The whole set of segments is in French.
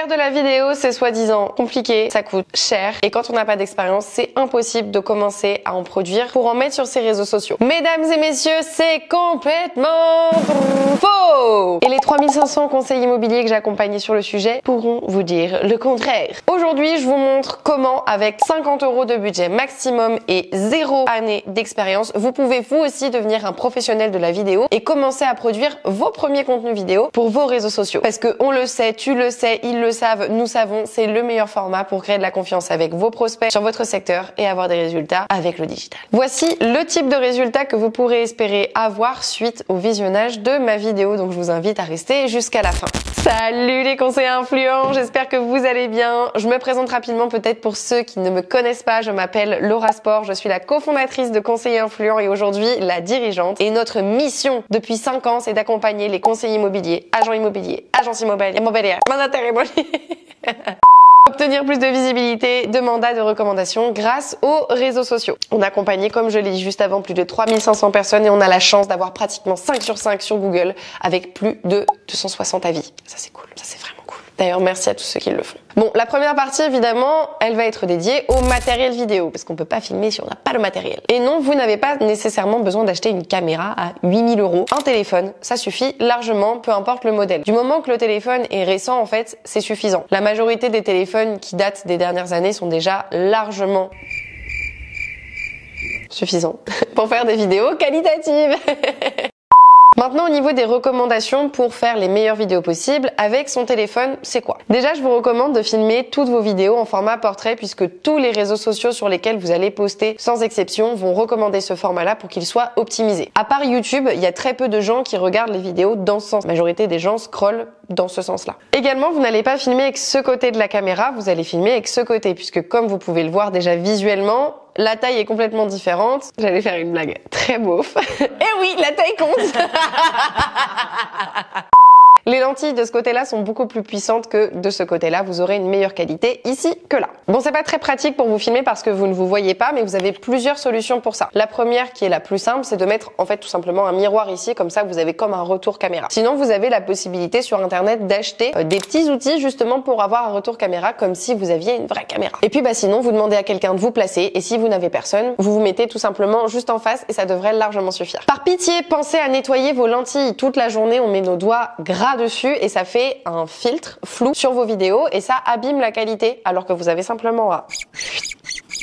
Faire de la vidéo, c'est soi-disant compliqué, ça coûte cher et quand on n'a pas d'expérience, c'est impossible de commencer à en produire pour en mettre sur ses réseaux sociaux. Mesdames et messieurs, c'est complètement faux! Et les 3500 conseils immobiliers que j'ai accompagnés sur le sujet pourront vous dire le contraire. Aujourd'hui, je vous montre comment, avec 50 € de budget maximum et 0 année d'expérience, vous pouvez vous aussi devenir un professionnel de la vidéo et commencer à produire vos premiers contenus vidéo pour vos réseaux sociaux. Parce que on le sait, tu le sais, ils le savent, nous savons, c'est le meilleur format pour créer de la confiance avec vos prospects sur votre secteur et avoir des résultats avec le digital. Voici le type de résultats que vous pourrez espérer avoir suite au visionnage de ma vidéo. Donc je vous invite à rester jusqu'à la fin. Salut les conseillers influents, j'espère que vous allez bien. Je me présente rapidement peut-être pour ceux qui ne me connaissent pas. Je m'appelle Laura Sport, je suis la cofondatrice de Conseillers Influents et aujourd'hui la dirigeante. Et notre mission depuis 5 ans, c'est d'accompagner les conseillers immobiliers, agents immobiliers, agences immobilières, mandataires immobiliers. Obtenir plus de visibilité, de mandats, de recommandations grâce aux réseaux sociaux. On a accompagné, comme je l'ai dit juste avant, plus de 3500 personnes et on a la chance d'avoir pratiquement 5 sur 5 sur Google avec plus de 260 avis. Ça c'est cool, ça c'est vraiment cool. D'ailleurs, merci à tous ceux qui le font. Bon, la première partie, évidemment, elle va être dédiée au matériel vidéo, parce qu'on peut pas filmer si on n'a pas le matériel. Et non, vous n'avez pas nécessairement besoin d'acheter une caméra à 8000 €. Un téléphone, ça suffit largement, peu importe le modèle. Du moment que le téléphone est récent, en fait, c'est suffisant. La majorité des téléphones qui datent des dernières années sont déjà largement suffisants pour faire des vidéos qualitatives. Maintenant, au niveau des recommandations pour faire les meilleures vidéos possibles avec son téléphone, c'est quoi? Déjà, je vous recommande de filmer toutes vos vidéos en format portrait puisque tous les réseaux sociaux sur lesquels vous allez poster, sans exception, vont recommander ce format-là pour qu'il soit optimisé. À part YouTube, il y a très peu de gens qui regardent les vidéos dans ce sens. La majorité des gens scrollent dans ce sens-là. Également, vous n'allez pas filmer avec ce côté de la caméra, vous allez filmer avec ce côté puisque comme vous pouvez le voir déjà visuellement, la taille est complètement différente. J'allais faire une blague très beauf. Eh oui, la taille compte. Les lentilles de ce côté-là sont beaucoup plus puissantes que de ce côté-là. Vous aurez une meilleure qualité ici que là. Bon, c'est pas très pratique pour vous filmer parce que vous ne vous voyez pas, mais vous avez plusieurs solutions pour ça. La première, qui est la plus simple, c'est de mettre en fait tout simplement un miroir ici, comme ça vous avez comme un retour caméra. Sinon, vous avez la possibilité sur internet d'acheter des petits outils justement pour avoir un retour caméra comme si vous aviez une vraie caméra. Et puis sinon, vous demandez à quelqu'un de vous placer et si vous n'avez personne, vous vous mettez tout simplement juste en face et ça devrait largement suffire. Par pitié, pensez à nettoyer vos lentilles. Toute la journée, on met nos doigts gras dessus et ça fait un filtre flou sur vos vidéos et ça abîme la qualité alors que vous avez simplement à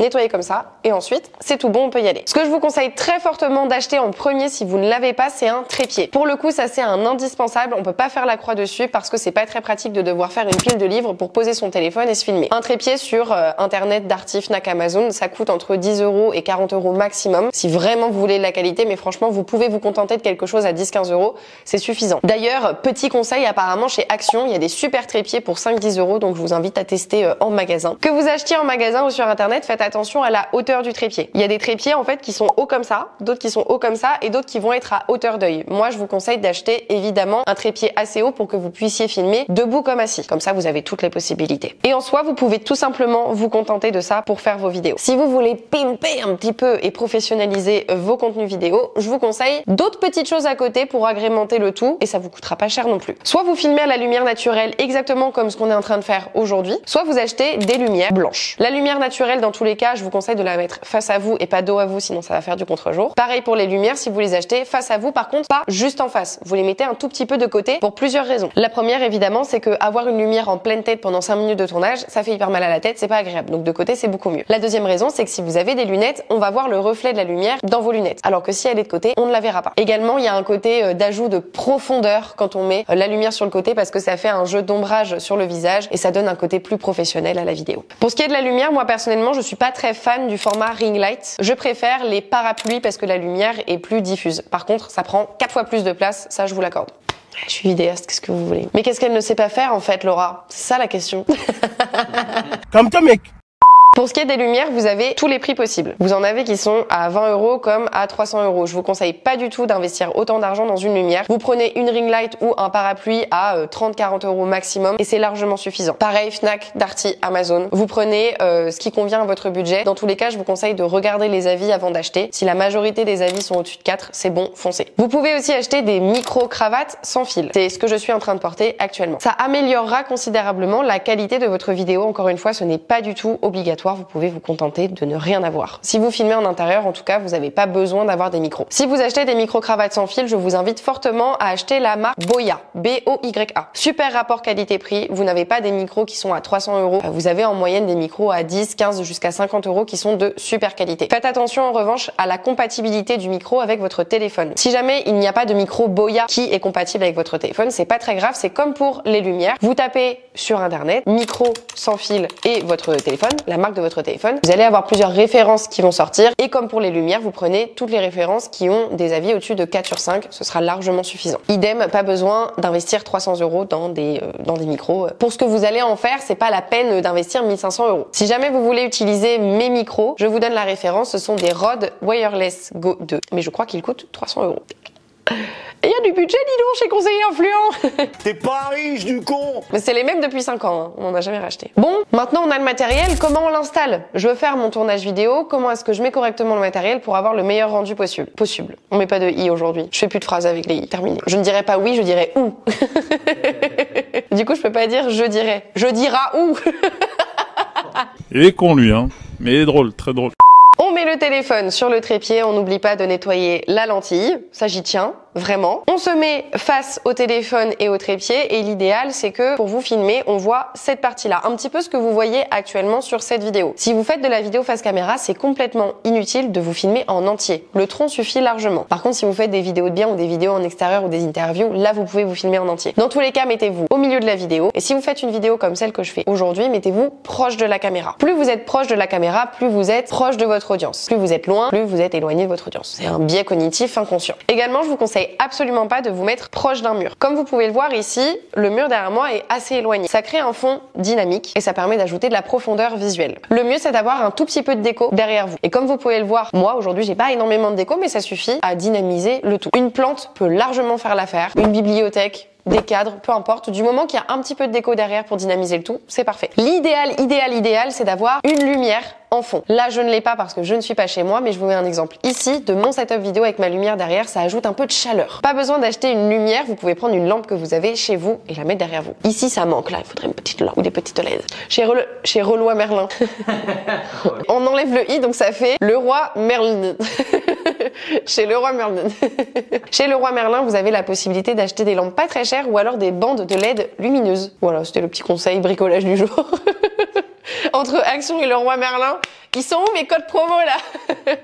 nettoyer comme ça et ensuite c'est tout bon, on peut y aller. Ce que je vous conseille très fortement d'acheter en premier si vous ne l'avez pas, c'est un trépied. Pour le coup, ça c'est un indispensable, on peut pas faire la croix dessus parce que c'est pas très pratique de devoir faire une pile de livres pour poser son téléphone et se filmer. Un trépied sur internet, Darty, Fnac, Amazon, ça coûte entre 10 € et 40 € maximum si vraiment vous voulez de la qualité, mais franchement vous pouvez vous contenter de quelque chose à 10-15 €, c'est suffisant. D'ailleurs, petit conseil, apparemment chez Action, il y a des super trépieds pour 5-10 €, donc je vous invite à tester en magasin. Que vous achetiez en magasin ou sur internet, faites attention à la hauteur du trépied. Il y a des trépieds en fait qui sont hauts comme ça, d'autres qui sont hauts comme ça et d'autres qui vont être à hauteur d'œil. Moi, je vous conseille d'acheter évidemment un trépied assez haut pour que vous puissiez filmer debout comme assis. Comme ça, vous avez toutes les possibilités. Et en soi, vous pouvez tout simplement vous contenter de ça pour faire vos vidéos. Si vous voulez pimper un petit peu et professionnaliser vos contenus vidéo, je vous conseille d'autres petites choses à côté pour agrémenter le tout et ça vous coûtera pas cher non plus. Soit vous filmez à la lumière naturelle exactement comme ce qu'on est en train de faire aujourd'hui, soit vous achetez des lumières blanches. La lumière naturelle, dans tous les cas, je vous conseille de la mettre face à vous et pas dos à vous, sinon ça va faire du contre-jour. Pareil pour les lumières, si vous les achetez face à vous, par contre, pas juste en face. Vous les mettez un tout petit peu de côté pour plusieurs raisons. La première, évidemment, c'est que avoir une lumière en pleine tête pendant 5 minutes de tournage, ça fait hyper mal à la tête, c'est pas agréable. Donc de côté, c'est beaucoup mieux. La deuxième raison, c'est que si vous avez des lunettes, on va voir le reflet de la lumière dans vos lunettes. Alors que si elle est de côté, on ne la verra pas. Également, il y a un côté d'ajout de profondeur quand on met la lumière sur le côté parce que ça fait un jeu d'ombrage sur le visage et ça donne un côté plus professionnel à la vidéo. Pour ce qui est de la lumière, moi personnellement, je suis pas très fan du format ring light. Je préfère les parapluies parce que la lumière est plus diffuse. Par contre, ça prend 4 fois plus de place, ça je vous l'accorde. Je suis vidéaste, qu'est-ce que vous voulez? Mais qu'est-ce qu'elle ne sait pas faire en fait, Laura? C'est ça la question. Comme toi, mec. Pour ce qui est des lumières, vous avez tous les prix possibles. Vous en avez qui sont à 20 € comme à 300 €. Je vous conseille pas du tout d'investir autant d'argent dans une lumière. Vous prenez une ring light ou un parapluie à 30-40 € maximum et c'est largement suffisant. Pareil, Fnac, Darty, Amazon. Vous prenez ce qui convient à votre budget. Dans tous les cas, je vous conseille de regarder les avis avant d'acheter. Si la majorité des avis sont au-dessus de 4, c'est bon, foncez. Vous pouvez aussi acheter des micro-cravates sans fil. C'est ce que je suis en train de porter actuellement. Ça améliorera considérablement la qualité de votre vidéo. Encore une fois, ce n'est pas du tout obligatoire. Vous pouvez vous contenter de ne rien avoir. Si vous filmez en intérieur, en tout cas, vous n'avez pas besoin d'avoir des micros. Si vous achetez des micro-cravates sans fil, je vous invite fortement à acheter la marque Boya. B-O-Y-A. Super rapport qualité-prix. Vous n'avez pas des micros qui sont à 300 €. Vous avez en moyenne des micros à 10, 15 jusqu'à 50 € qui sont de super qualité. Faites attention en revanche à la compatibilité du micro avec votre téléphone. Si jamais il n'y a pas de micro Boya qui est compatible avec votre téléphone, c'est pas très grave, c'est comme pour les lumières. Vous tapez sur internet micro sans fil et votre téléphone, la marque de votre téléphone. Vous allez avoir plusieurs références qui vont sortir et comme pour les lumières, vous prenez toutes les références qui ont des avis au-dessus de 4 sur 5, ce sera largement suffisant. Idem, pas besoin d'investir 300 € dans des micros. Pour ce que vous allez en faire, c'est pas la peine d'investir 1500 €. Si jamais vous voulez utiliser mes micros, je vous donne la référence, ce sont des Rode Wireless Go 2, mais je crois qu'ils coûtent 300 €. Il y a du budget, dis donc, chez Conseiller Influent. T'es pas riche du con. Mais c'est les mêmes depuis 5 ans, hein. On n'en a jamais racheté. Bon, maintenant on a le matériel, comment on l'installe? Je veux faire mon tournage vidéo, comment est-ce que je mets correctement le matériel pour avoir le meilleur rendu possible? On met pas de i aujourd'hui, je fais plus de phrases avec les i, terminé. Je ne dirais pas oui, je dirais ou. Du coup, je peux pas dire je dirais. Je diras ou. Il est con lui, hein. Mais il est drôle, très drôle. On met le téléphone sur le trépied, on n'oublie pas de nettoyer la lentille, ça j'y tiens, vraiment. On se met face au téléphone et au trépied et l'idéal c'est que pour vous filmer, on voit cette partie-là, un petit peu ce que vous voyez actuellement sur cette vidéo. Si vous faites de la vidéo face caméra, c'est complètement inutile de vous filmer en entier. Le tronc suffit largement. Par contre, si vous faites des vidéos de bien ou des vidéos en extérieur ou des interviews, là vous pouvez vous filmer en entier. Dans tous les cas, mettez-vous au milieu de la vidéo et si vous faites une vidéo comme celle que je fais aujourd'hui, mettez-vous proche de la caméra. Plus vous êtes proche de la caméra, plus vous êtes proche de votre audience. Plus vous êtes loin, plus vous êtes éloigné de votre audience. C'est un biais cognitif inconscient. Également, je vous conseille absolument pas de vous mettre proche d'un mur. Comme vous pouvez le voir ici, le mur derrière moi est assez éloigné. Ça crée un fond dynamique et ça permet d'ajouter de la profondeur visuelle. Le mieux, c'est d'avoir un tout petit peu de déco derrière vous. Et comme vous pouvez le voir, moi aujourd'hui, j'ai pas énormément de déco, mais ça suffit à dynamiser le tout. Une plante peut largement faire l'affaire. Une bibliothèque, des cadres, peu importe, du moment qu'il y a un petit peu de déco derrière pour dynamiser le tout, c'est parfait. L'idéal, c'est d'avoir une lumière en fond. Là, je ne l'ai pas parce que je ne suis pas chez moi, mais je vous mets un exemple. Ici, de mon setup vidéo avec ma lumière derrière, ça ajoute un peu de chaleur. Pas besoin d'acheter une lumière, vous pouvez prendre une lampe que vous avez chez vous et la mettre derrière vous. Ici, ça manque, là, il faudrait une petite lampe ou des petites LED. Chez Leroy Merlin. On enlève le i, donc ça fait Leroy Merlin. Chez Leroy Merlin. Chez Leroy Merlin, vous avez la possibilité d'acheter des lampes pas très chères ou alors des bandes de LED lumineuses. Voilà, c'était le petit conseil bricolage du jour. Entre Action et Leroy Merlin, ils sont où mes codes promo là?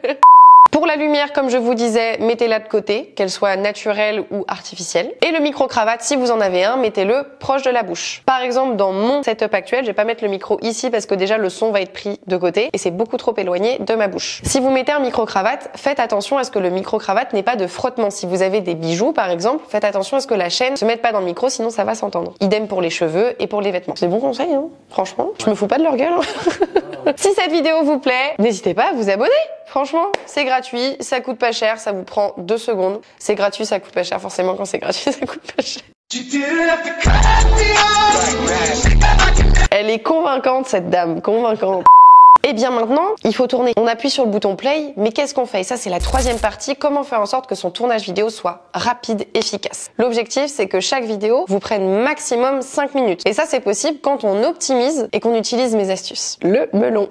Pour la lumière, comme je vous disais, mettez-la de côté, qu'elle soit naturelle ou artificielle. Et le micro-cravate, si vous en avez un, mettez-le proche de la bouche. Par exemple, dans mon setup actuel, je vais pas mettre le micro ici parce que déjà le son va être pris de côté et c'est beaucoup trop éloigné de ma bouche. Si vous mettez un micro-cravate, faites attention à ce que le micro-cravate n'ait pas de frottement. Si vous avez des bijoux, par exemple, faites attention à ce que la chaîne se mette pas dans le micro, sinon ça va s'entendre. Idem pour les cheveux et pour les vêtements. C'est bon conseil, hein, franchement. Je me fous pas de leur gueule. Hein. Si cette vidéo vous plaît, n'hésitez pas à vous abonner. Franchement, c'est gratuit, ça coûte pas cher, ça vous prend 2 secondes. C'est gratuit, ça coûte pas cher. Forcément, quand c'est gratuit, ça coûte pas cher. Elle est convaincante, cette dame, convaincante. Et bien maintenant, il faut tourner. On appuie sur le bouton play, mais qu'est-ce qu'on fait? Et ça, c'est la troisième partie. Comment faire en sorte que son tournage vidéo soit rapide, efficace? L'objectif, c'est que chaque vidéo vous prenne maximum 5 minutes. Et ça, c'est possible quand on optimise et qu'on utilise mes astuces. Le melon.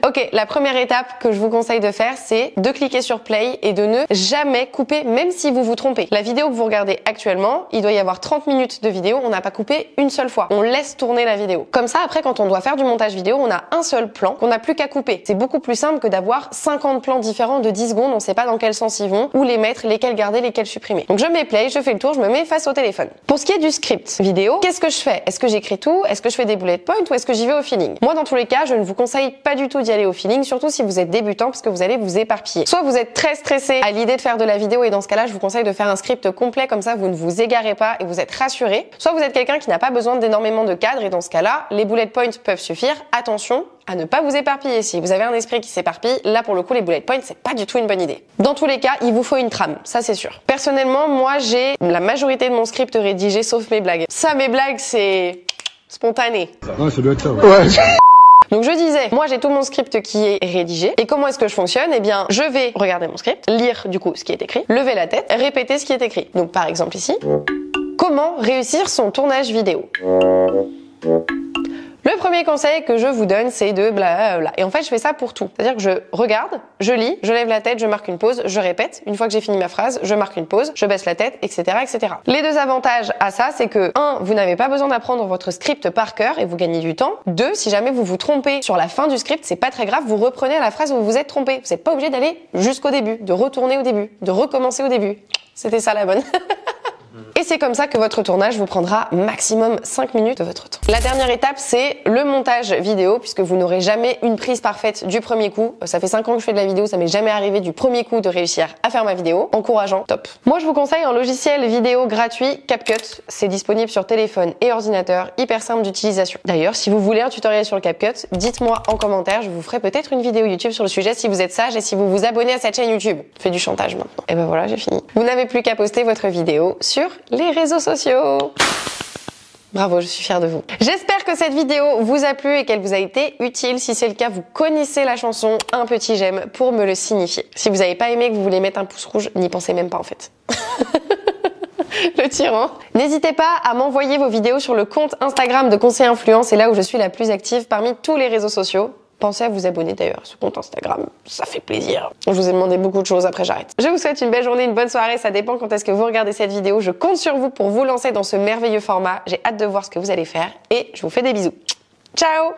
Ok, la première étape que je vous conseille de faire, c'est de cliquer sur play et de ne jamais couper, même si vous vous trompez. La vidéo que vous regardez actuellement, il doit y avoir 30 minutes de vidéo, on n'a pas coupé une seule fois. On laisse tourner la vidéo. Comme ça, après, quand on doit faire du montage vidéo, on a un seul plan qu'on n'a plus qu'à couper. C'est beaucoup plus simple que d'avoir 50 plans différents de 10 secondes, on sait pas dans quel sens ils vont, où les mettre, lesquels garder, lesquels supprimer. Donc je mets play, je fais le tour, je me mets face au téléphone. Pour ce qui est du script vidéo, qu'est-ce que je fais? Est-ce que j'écris tout? Est-ce que je fais des bullet points ou est-ce que j'y vais au feeling? Moi, dans tous les cas, je ne vous conseille pas du tout d'y aller au feeling, surtout si vous êtes débutant parce que vous allez vous éparpiller. Soit vous êtes très stressé à l'idée de faire de la vidéo et dans ce cas-là, je vous conseille de faire un script complet, comme ça vous ne vous égarez pas et vous êtes rassuré. Soit vous êtes quelqu'un qui n'a pas besoin d'énormément de cadres et dans ce cas-là, les bullet points peuvent suffire. Attention, à ne pas vous éparpiller. Si vous avez un esprit qui s'éparpille, là pour le coup les bullet points c'est pas du tout une bonne idée. Dans tous les cas, il vous faut une trame, ça c'est sûr. Personnellement, moi j'ai la majorité de mon script rédigé sauf mes blagues. Ça, mes blagues, c'est spontané. Ouais, ça doit être ça. Ouais. Donc je disais, moi j'ai tout mon script qui est rédigé. Et comment est-ce que je fonctionne? Eh bien, je vais regarder mon script, lire du coup ce qui est écrit, lever la tête, répéter ce qui est écrit. Donc par exemple ici, comment réussir son tournage vidéo? Le premier conseil que je vous donne, c'est de blablabla. Et en fait, je fais ça pour tout. C'est-à-dire que je regarde, je lis, je lève la tête, je marque une pause, je répète. Une fois que j'ai fini ma phrase, je marque une pause, je baisse la tête, etc., etc. Les deux avantages à ça, c'est que 1, vous n'avez pas besoin d'apprendre votre script par cœur et vous gagnez du temps. 2, si jamais vous vous trompez sur la fin du script, c'est pas très grave, vous reprenez à la phrase où vous vous êtes trompé. Vous n'êtes pas obligé d'aller jusqu'au début, de retourner au début, de recommencer au début. C'était ça la bonne. Et c'est comme ça que votre tournage vous prendra maximum 5 minutes de votre temps. La dernière étape, c'est le montage vidéo, puisque vous n'aurez jamais une prise parfaite du premier coup. Ça fait 5 ans que je fais de la vidéo, ça m'est jamais arrivé du premier coup de réussir à faire ma vidéo. Encourageant, top. Moi, je vous conseille un logiciel vidéo gratuit, CapCut. C'est disponible sur téléphone et ordinateur, hyper simple d'utilisation. D'ailleurs, si vous voulez un tutoriel sur le CapCut, dites-moi en commentaire, je vous ferai peut-être une vidéo YouTube sur le sujet si vous êtes sage et si vous vous abonnez à cette chaîne YouTube. Je fais du chantage maintenant. Et ben voilà, j'ai fini. Vous n'avez plus qu'à poster votre vidéo sur les réseaux sociaux. Bravo, je suis fière de vous. J'espère que cette vidéo vous a plu et qu'elle vous a été utile. Si c'est le cas, vous connaissez la chanson, un petit j'aime pour me le signifier. Si vous n'avez pas aimé, que vous voulez mettre un pouce rouge, n'y pensez même pas en fait. Le tyran. N'hésitez pas à m'envoyer vos vidéos sur le compte Instagram de Conseil Influence, c'est là où je suis la plus active parmi tous les réseaux sociaux. Pensez à vous abonner d'ailleurs à ce compte Instagram, ça fait plaisir. Je vous ai demandé beaucoup de choses, après j'arrête. Je vous souhaite une belle journée, une bonne soirée, ça dépend quand est-ce que vous regardez cette vidéo. Je compte sur vous pour vous lancer dans ce merveilleux format. J'ai hâte de voir ce que vous allez faire et je vous fais des bisous. Ciao!